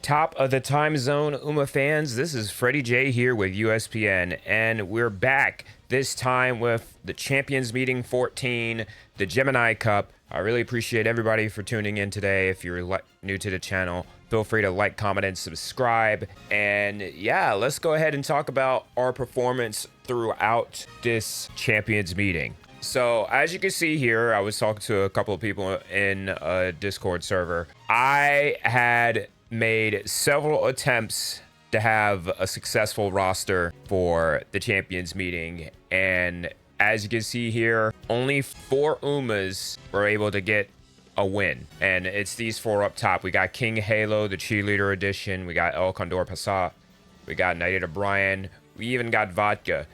Top of the time zone, Uma fans. This is Freddie J here with USPN, and we're back this time with the Champions Meeting 14, the Gemini Cup. I really appreciate everybody for tuning in today. If you're new to the channel, feel free to like, comment, and subscribe. And yeah, let's go ahead and talk about our performance throughout this Champions Meeting. So as you can see here, I was talking to a couple of people in a Discord server. I had made several attempts to have a successful roster for the Champions Meeting, and as you can see here, only 4 Umas were able to get a win, and it's these 4 up top. We got King Halo, the cheerleader edition. We got El Condor Pasa. We got Narita Brian. We even got Vodka.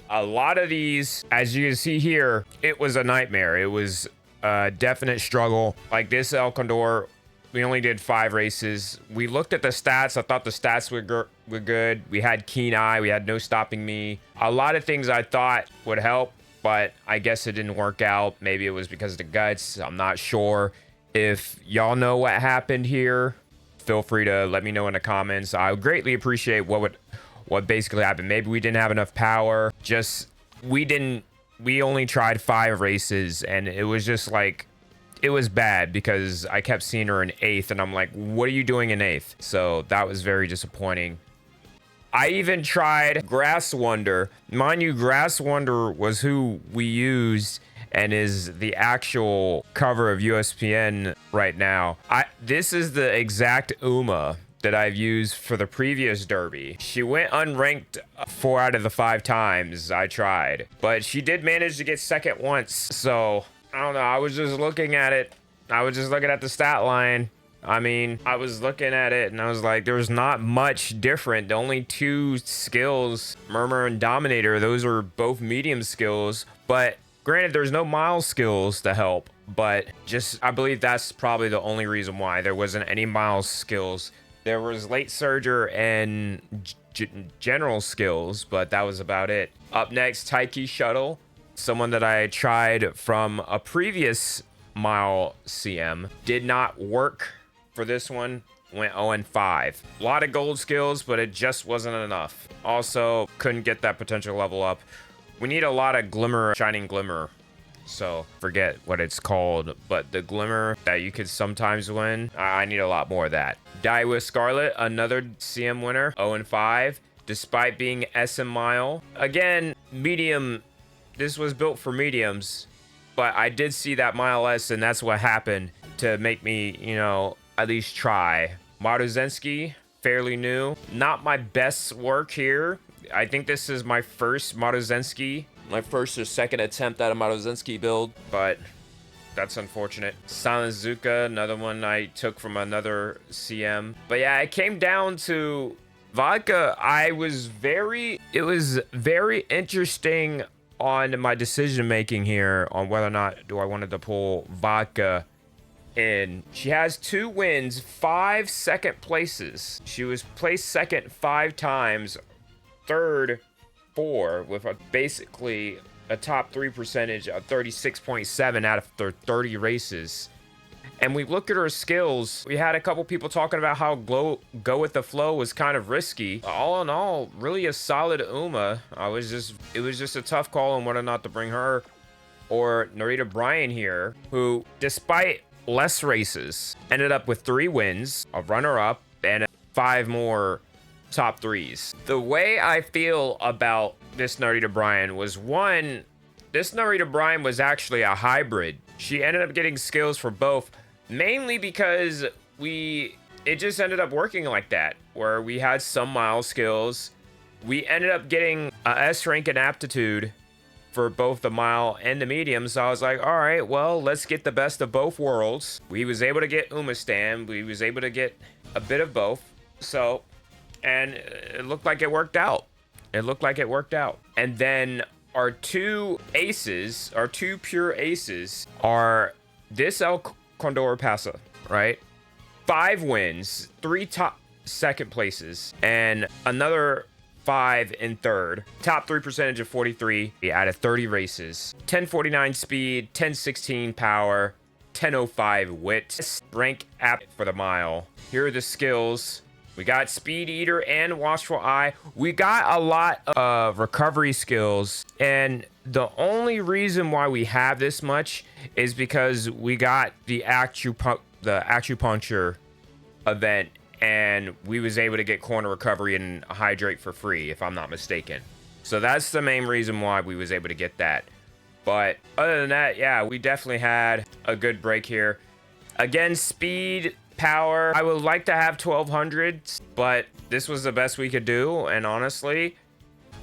A lot of these, as you can see here, it was a nightmare. It was a definite struggle. Like this El Condor, we only did 5 races. We looked at the stats. I thought the stats were good. We had keen eye. We had no stopping me. A lot of things I thought would help, but I guess it didn't work out. Maybe it was because of the guts. I'm not sure. If y'all know what happened here, feel free to let me know in the comments. I would greatly appreciate what basically happened. Maybe we didn't have enough power. We only tried 5 races, and it was just like, it was bad because I kept seeing her in 8th, and I'm like, what are you doing in 8th? So that was very disappointing. I even tried Grass Wonder. Mind you, Grass Wonder was who we used and is the actual cover of USPN right now. This is the exact Uma that I've used for the previous derby. She went unranked 4 out of the 5 times I tried, but she did manage to get second once. So I don't know. I was just looking at it. I was just looking at the stat line. I mean, I was looking at it and I was like, there's not much different. The only 2 skills, Murmur and Dominator, those are both medium skills. But granted, there's no miles skills to help. But I believe that's probably the only reason why there wasn't any miles skills. There was late surger and general skills, but that was about it. Up next, Taiki Shuttle. Someone that I tried from a previous mile CM. Did not work for this one. Went 0-5. A lot of gold skills, but it just wasn't enough. Also, couldn't get that potential level up. We need a lot of glimmer, shining glimmer. So forget what it's called, but the glimmer that you could sometimes win, I need a lot more of that. Die with Scarlet, another CM winner, 0-5, despite being SM mile. Again, medium. This was built for mediums, but I did see that mile S, and that's what happened to make me, at least try. Maruzensky, fairly new. Not my best work here. I think this is my first Maruzensky. My first or second attempt at a Maruzensky build, but that's unfortunate. Silent Zuka, another one I took from another CM. But yeah, it came down to Vodka. It was very interesting on my decision making here on whether or not I wanted to pull Vodka in. She has 2 wins, 5 second places. She was placed second 5 times, third 4, with basically a top 3 percentage of 36.7 out of their 30 races. And we look at her skills. We had a couple people talking about how go with the flow was kind of risky. All in all, really a solid Uma. It was just a tough call on whether or not to bring her or Narita Brian here, who, despite less races, ended up with 3 wins, a runner-up, and 5 more top 3s. The way I feel about this Narita Brian was, one, this Narita Brian was actually a hybrid. She ended up getting skills for both, mainly because it just ended up working like that, where we had some mile skills. We ended up getting a S rank in aptitude for both the mile and the medium, so I was like, all right, well, let's get the best of both worlds. We was able to get Umastan. We was able to get a bit of both. So, and it looked like it worked out. And then our 2 aces, our 2 pure aces, are this El Condor Pasa, right? 5 wins, 3 top second places, and another 5 in third. Top 3 percentage of 43 out of 30 races. 1049 speed, 1016 power, 1005 wit. Rank app for the mile. Here are the skills. We got Speed Eater and Watchful Eye. We got a lot of recovery skills. And the only reason why we have this much is because we got the acupuncture event. And we was able to get corner recovery and hydrate for free, if I'm not mistaken. So that's the main reason why we was able to get that. But other than that, yeah, we definitely had a good break here. Again, speed, power, I would like to have 1200, but this was the best we could do. And honestly,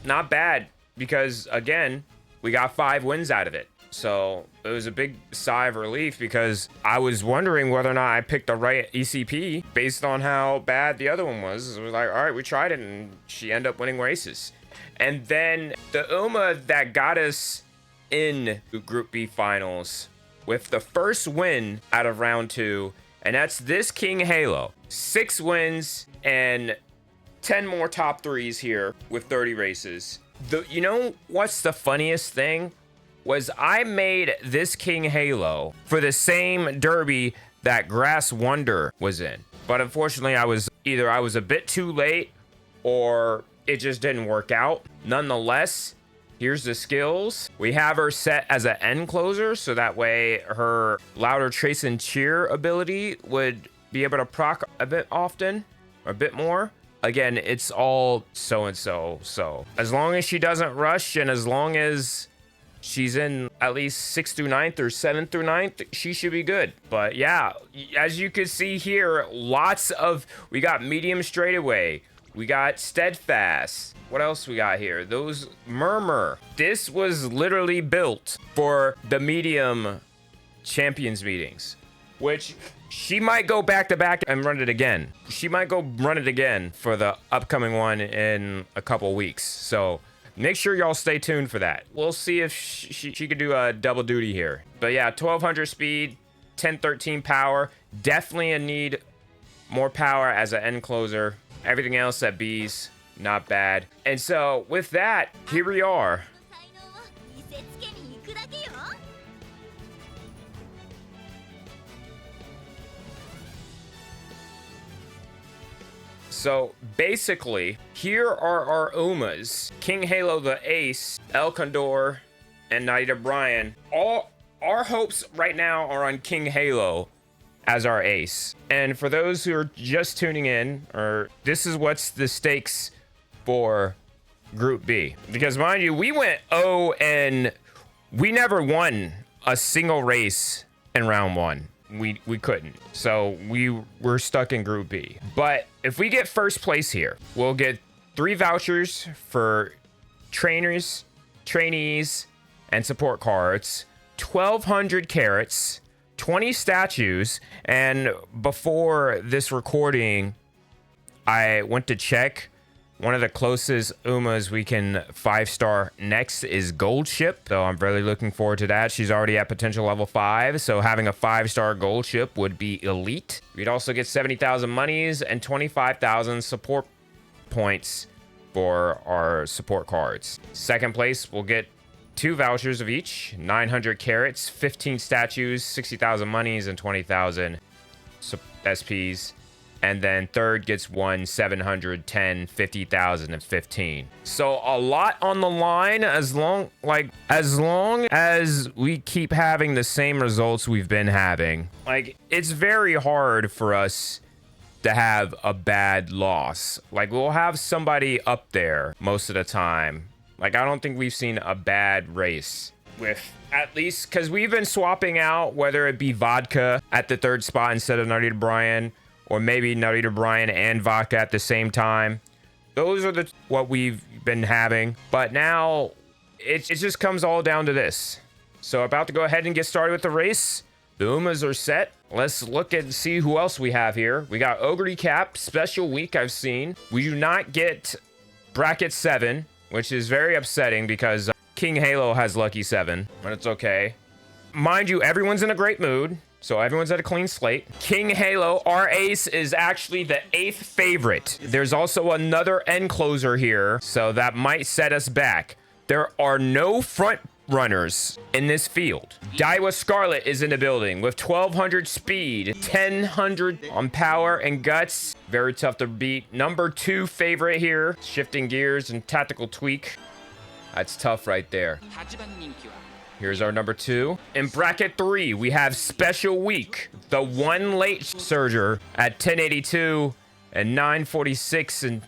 not bad, because again, we got 5 wins out of it. So it was a big sigh of relief, because I was wondering whether or not I picked the right ECP based on how bad the other one was. It was like, all right, we tried it, and she ended up winning races. And then the Uma that got us in Group B finals with the first win out of round 2, and that's this King Halo. 6 wins and 10 more top 3s here with 30 races. You know what's the funniest thing? Was I made this King Halo for the same derby that Grass Wonder was in. But unfortunately, I was a bit too late, or it just didn't work out. Nonetheless, here's the skills. We have her set as an end closer, so that way her louder trace and cheer ability would be able to proc a bit often, or a bit more. Again, it's all so-and-so. So as long as she doesn't rush, and as long as she's in at least 6th through 9th or 7th through 9th, she should be good. But yeah, as you can see here, we got medium straightaway. We got steadfast. What else we got here? Those murmur. This was literally built for the medium champions meetings, which she might go back to back and run it again. She might go run it again for the upcoming one in a couple weeks. So make sure y'all stay tuned for that. We'll see if she could do a double duty here. But yeah, 1200 speed, 1013 power. Definitely a need more power as an end closer. Everything else at B's, not bad. And so with that, here we are. So basically, here are our Umas. King Halo the Ace, El Condor, and Narita Brian. All our hopes right now are on King Halo as our ace. And for those who are just tuning in, this is what's the stakes for Group B. Because mind you, we went 0 and we never won a single race in round 1. We couldn't. So we were stuck in Group B. But if we get first place here, we'll get 3 vouchers for trainers, trainees, and support cards, 1,200 carats, 20 statues. And before this recording, I went to check. One of the closest Umas we can 5-star next is Gold Ship. So I'm really looking forward to that. She's already at potential level 5. So having a 5-star Gold Ship would be elite. We'd also get 70,000 monies and 25,000 support points for our support cards. Second place, we'll get 2 vouchers of each, 900 carats, 15 statues, 60,000 monies, and 20,000 SPs. And then third gets 710, 50,000, and 15. So a lot on the line, as long as we keep having the same results we've been having. Like, it's very hard for us to have a bad loss. Like, we'll have somebody up there most of the time. Like, I don't think we've seen a bad race with, at least, because we've been swapping out, whether it be Vodka at the 3rd spot instead of Narita Brian, or maybe Narita Brian and Vodka at the same time. Those are what we've been having. But now, it just comes all down to this. So about to go ahead and get started with the race. The Umas are set. Let's look and see who else we have here. We got Ogre Cap, special week I've seen. We do not get bracket 7, which is very upsetting because King Halo has lucky 7, but it's okay. Mind you, everyone's in a great mood. So everyone's at a clean slate. King Halo, our ace, is actually the 8th favorite. There's also another end closer here, so that might set us back. There are no front runners in this field. Daiwa Scarlet is in the building with 1200 speed, 1000 on power and guts. Very tough to beat. Number 2 favorite here. Shifting gears and tactical tweak. That's tough right there. Here's our number 2. In bracket 3, we have Special Week. The one late surger at 1082 and 946 and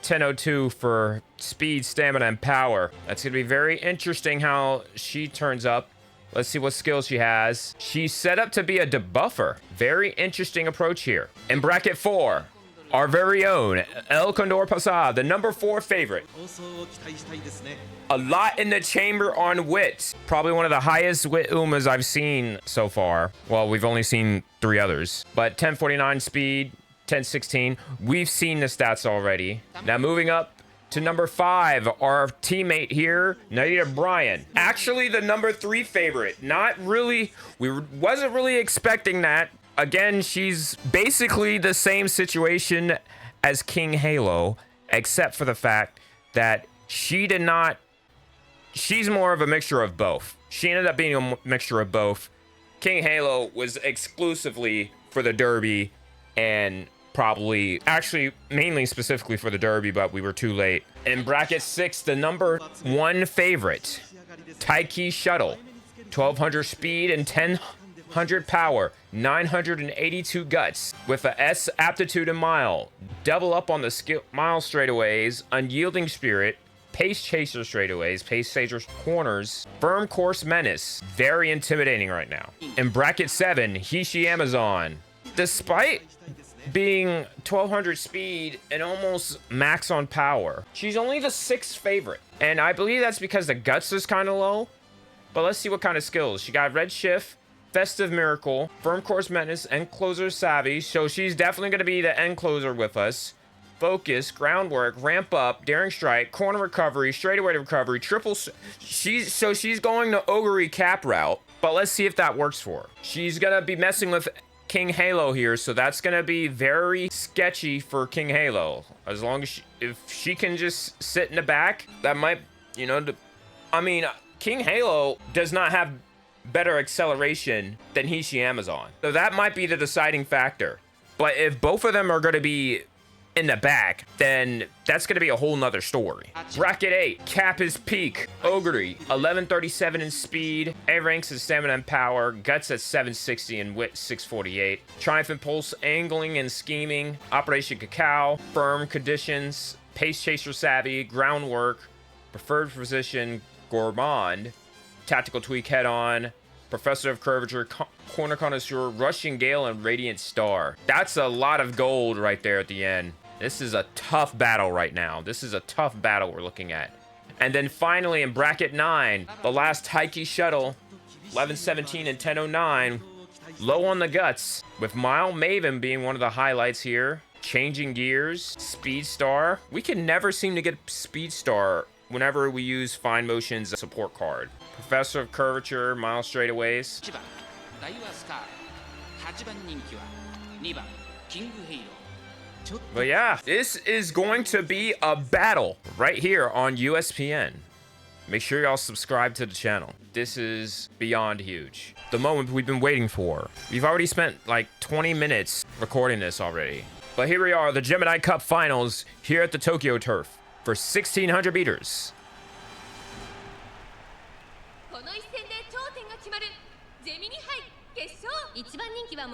1002 for speed, stamina, and power. That's going to be very interesting how she turns up. Let's see what skills she has. She's set up to be a debuffer. Very interesting approach here. In bracket 4, our very own El Condor Pasa, the number 4 favorite. A lot in the chamber on wit. Probably one of the highest wit Umas I've seen so far. Well, we've only seen 3 others. But 1049 speed, 1016. We've seen the stats already. Now moving up to number 5, our teammate here, Narita Brian. Actually, the number 3 favorite. Not really. Wasn't really expecting that. Again, she's basically the same situation as King Halo, except for the fact that she's more of a mixture of both. She ended up being a mixture of both. King Halo was exclusively for the Derby and probably, actually, mainly specifically for the Derby, but we were too late. In bracket 6, the number 1 favorite, Taiki Shuttle, 1200 speed and 1000 power, 982 guts, with a S aptitude and mile, double up on the skill mile straightaways, unyielding spirit, pace chaser straightaways, pace chaser corners, firm course menace. Very intimidating right now. In bracket 7, Hishi Amazon. Despite being 1200 speed and almost max on power, she's only the 6th favorite. And I believe that's because the guts is kind of low. But let's see what kind of skills. She got Red Shift, Festive Miracle, Firm Course Menace, End Closer Savvy. So she's definitely going to be the end closer with us. Focus, Groundwork, Ramp Up, Daring Strike, Corner Recovery, Straightaway Recovery, Triple. She's going the Ogre Cap route. But let's see if that works for her. She's going to be messing with King Halo here, so that's gonna be very sketchy for King Halo. As long as if she can just sit in the back, that might, you know, I mean, King Halo does not have better acceleration than Hishi Amazon, so that might be the deciding factor. But if both of them are gonna be in the back, then that's gonna be a whole nother story. Bracket 8, Cap is Peak, Ogre, 1137 in speed, A ranks in stamina and power, guts at 760 and wit 648, Triumphant Pulse, angling and scheming, Operation Cacao, firm conditions, pace chaser savvy, groundwork, preferred position, gourmand, tactical tweak head on, Professor of Curvature, Corner Connoisseur, Rushing Gale, and Radiant Star. That's a lot of gold right there at the end. This is a tough battle right now. This is a tough battle we're looking at. And then finally in bracket 9, the last Taiki Shuttle, 1117 and 1009, low on the guts, with Mile Maven being one of the highlights here. Changing gears, Speed Star. We can never seem to get Speed Star whenever we use Fine Motion's support card. Professor of Curvature, Mile Straightaways. But yeah, this is going to be a battle right here on USPN. Make sure y'all subscribe to the channel. This is beyond huge. The moment we've been waiting for. We've already spent like 20 minutes recording this already. But here we are, the Gemini Cup finals here at the Tokyo Turf for 1600 meters.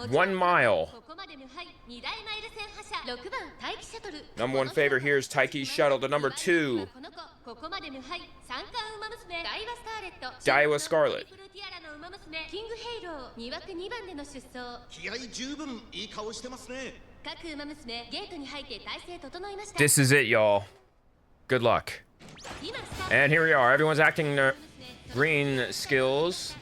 1 mile. Number 1 favorite here is Taiki Shuttle. The number 2, Daiwa Scarlet. This is it, y'all. Good luck. And here we are. Everyone's acting their green skills.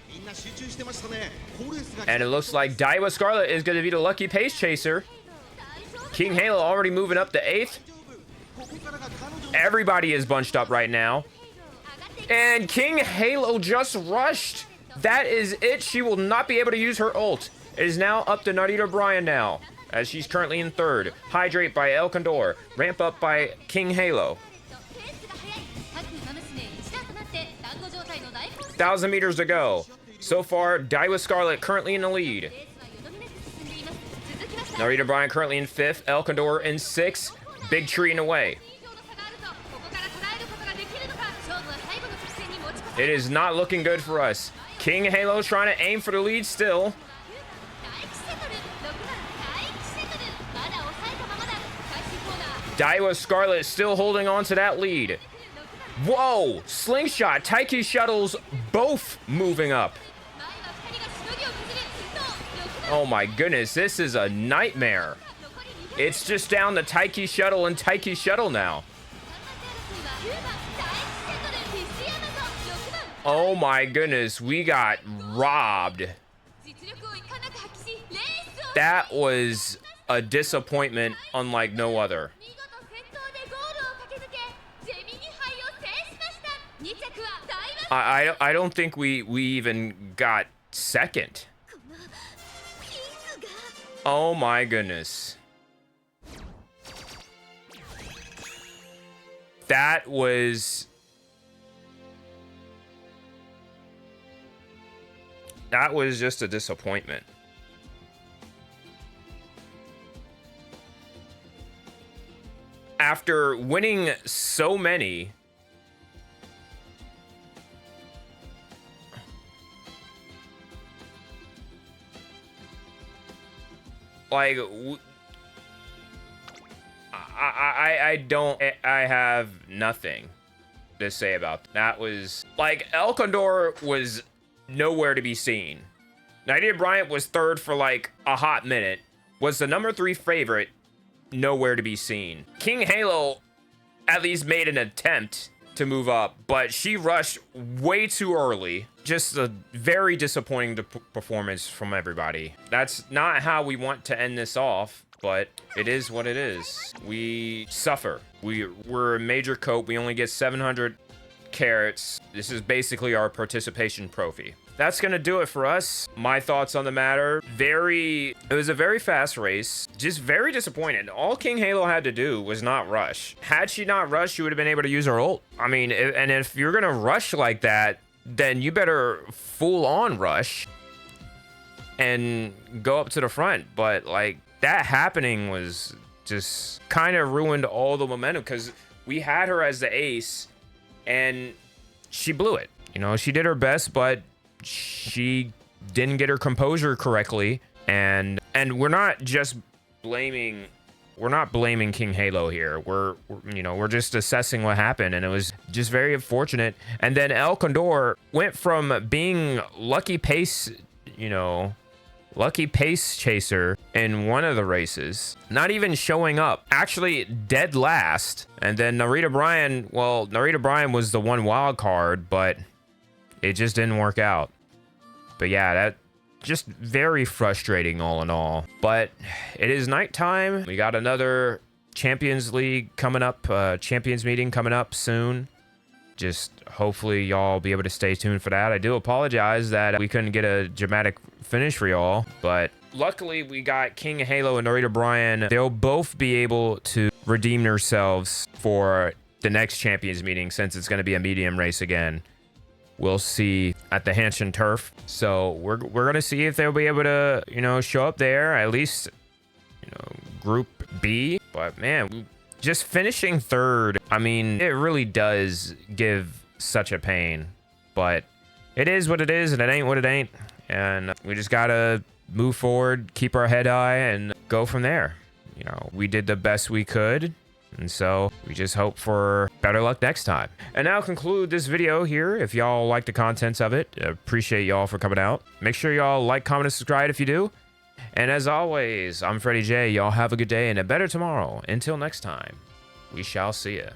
And it looks like Daiwa Scarlet is going to be the lucky pace chaser. King Halo already moving up to 8th. Everybody is bunched up right now. And King Halo just rushed. That is it. She will not be able to use her ult. It is now up to Narita Brian now, as she's currently in 3rd. Hydrate by El Condor. Ramp up by King Halo. 1,000 meters to go. So far, Daiwa Scarlet currently in the lead. Narita Brian currently in 5th. El Condor in 6th. Big tree in the way. It is not looking good for us. King Halo trying to aim for the lead still. Daiwa Scarlet still holding on to that lead. Whoa! Slingshot, Taiki shuttles both moving up. Oh my goodness, this is a nightmare. It's just down to Taiki shuttle and Taiki shuttle now. Oh my goodness, we got robbed. That was a disappointment unlike no other. I don't think we even got second. Oh my goodness. That was just a disappointment. After winning so many, like, I have nothing to say about that. That was, like, El Condor was nowhere to be seen. Narita Brian was 3rd for, like, a hot minute. Was the number 3 favorite, nowhere to be seen. King Halo at least made an attempt to move up, but she rushed way too early. Just a very disappointing performance from everybody. That's not how we want to end this off, but it is what it is. We suffer. We're a major cope. We only get 700 carats. This is basically our participation trophy. That's gonna do it for us. My thoughts on the matter. It was a very fast race. Just very disappointed. All King Halo had to do was not rush. Had she not rushed, she would have been able to use her ult. I mean, and if you're gonna rush like that, then you better full on rush and go up to the front. But like, that happening was just kind of ruined all the momentum, because we had her as the ace and she blew it. You know, she did her best, but she didn't get her composure correctly. And we're not blaming King Halo here. We're just assessing what happened, and it was just very unfortunate. And then El Condor went from being lucky pace chaser in one of the races, not even showing up, actually dead last. And then Narita Brian was the one wild card, but it just didn't work out. But yeah, that just very frustrating all in all. But it is nighttime. We got another Champions League coming up, Champions meeting coming up soon. Just hopefully y'all be able to stay tuned for that. I do apologize that we couldn't get a dramatic finish for y'all, but luckily we got King Halo and Narita Brian. They'll both be able to redeem themselves for the next Champions meeting, since it's going to be a medium race again. We'll see at the Hanshin Turf. So we're going to see if they'll be able to, show up there, at least, Group B. But man, just finishing 3rd, I mean, it really does give such a pain. But it is what it is, and it ain't what it ain't. And we just got to move forward, keep our head high, and go from there. We did the best we could. And so we just hope for better luck next time. And I'll conclude this video here. If y'all like the contents of it, appreciate y'all for coming out. Make sure y'all like, comment, and subscribe if you do. And as always, I'm Fretty J. Y'all have a good day and a better tomorrow. Until next time, we shall see ya.